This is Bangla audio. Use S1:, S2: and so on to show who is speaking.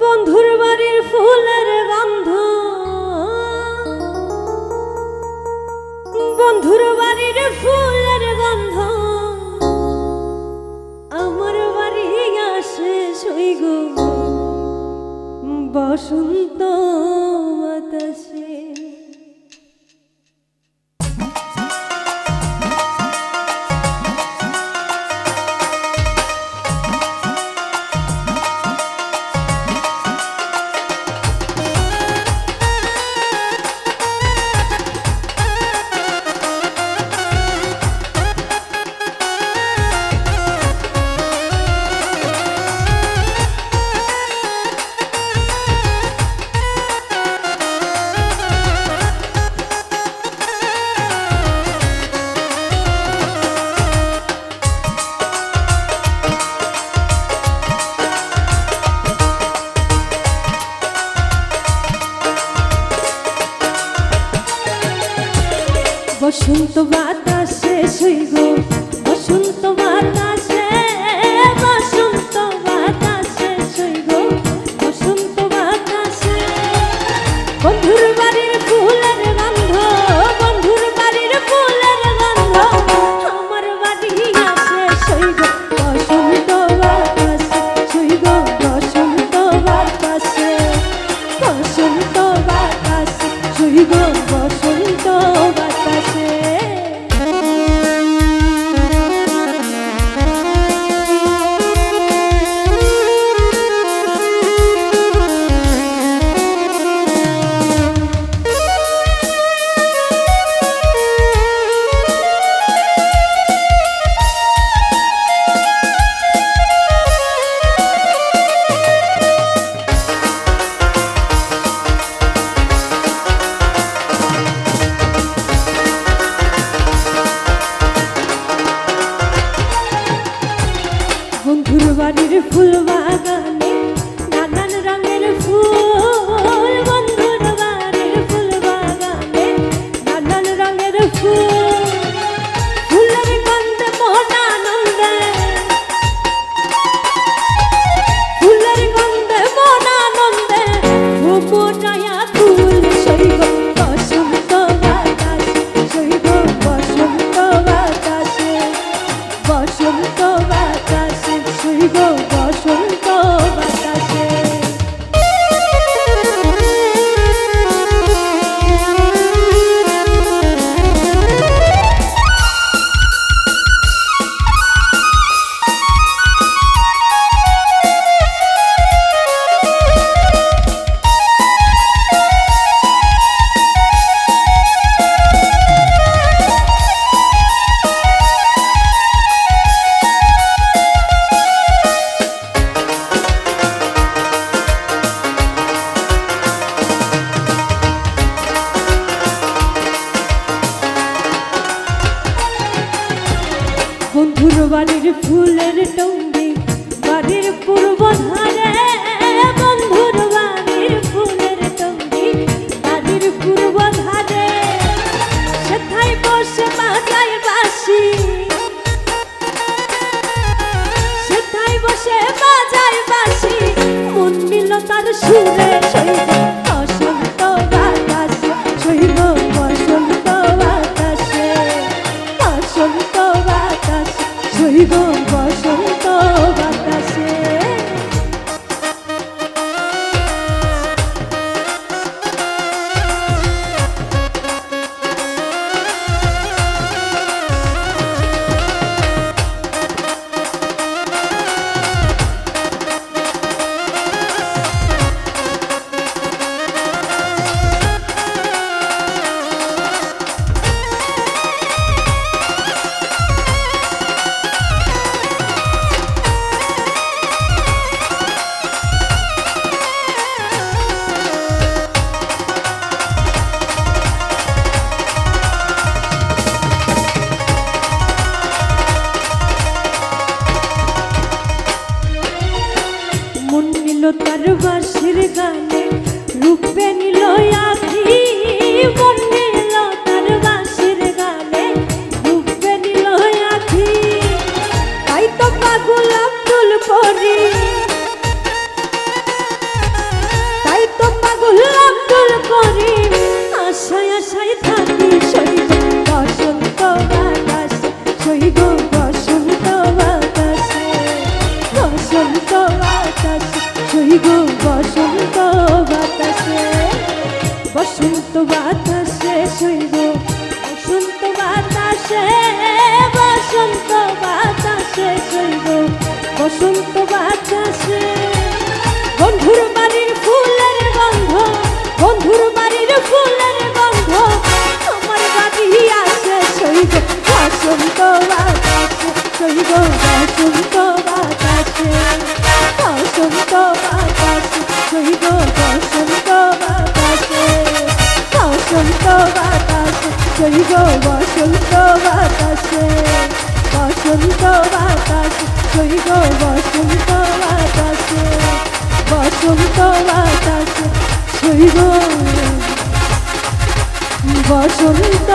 S1: বন্ধুর বাড়ির ফুলের গন্ধ, বন্ধুর বাড়ির ফুলের গন্ধ আমার বাড়ি আসে সইগ বসন্ত বাতাসে। বসন্ত বাতাসে সইগ বসন্ত বাতাসে, বসন্ত বাতাসে সইগ বসন্ত বাতাসে। বন্ধুর বাড়ির ফুলের গন্ধ, বন্ধুর বাড়ির ফুলের গন্ধ আমার বাড়ি আসে সইগ বসন্ত বাতাসে, সইগ বসন্ত বাতাসে, বসন্ত বাতাসে সইগ বসন্ত বাতাসে। বন্ধুর বাড়ির ফুল বাগানে নানান রঙের ফুল, বন্ধুর বাড়ির ফুল বাগানে নানান রঙের ফুল। ফুলের গন্ধে মন আনন্দে, ফুলের গন্ধে মন আনন্দে ঘুমোটায়া ফুল সইগ বসন্ত বাতাসে, সইগ বসন্ত বাতাসে, বসন্ত বাতাসে সইগ বসন্ত বাতাসে। বন্ধুর বাড়ির ফুলের টঙ্গি বাড়ির পূর্ব ধারে, বন্ধুর বাড়ির ফুলের টঙ্গি বাড়ির পূর্ব ধারে। সেথায় বসে বাজায় বাঁশি, সেথায় বসে বাজায় বাঁশি মন নিল তার সুরে সইগ বসন্ত বাতাসে, সইগ বসন্ত বাতাসে, বসন্ত বাতাসে সইগ বসন্ত বাতাসে। মন নিল তার বাঁশির গানে রূপে নিল আখি, মন নিল তার বাঁশির গানে রূপে নিল আখি। তাই তো পাগল আব্দুল করি, শৈব বসন্ত বাতাসে, বসন্ত বাতাসে শৈব বসন্ত বাতাসে, বসন্ত বাতাসে শৈব বসন্ত বাতাসে। বন্ধুর বাড়ির ফুলের গন্ধ, বন্ধুর বাড়ির ফুলের গন্ধ আমার বাড়ি আসে শৈব বসন্ত বাতাসে, শৈব বসন্ত বাতাসে, বসন্ত বাতাসে শৈব বসন্ত বাতাসে, বসন্ত বাতাসে শৈব বসন্ত বাতাসে, বসন্ত বাতাসে শৈব বসন্ত বাতাসে, বসন্ত বাতাসে শৈব বসন্ত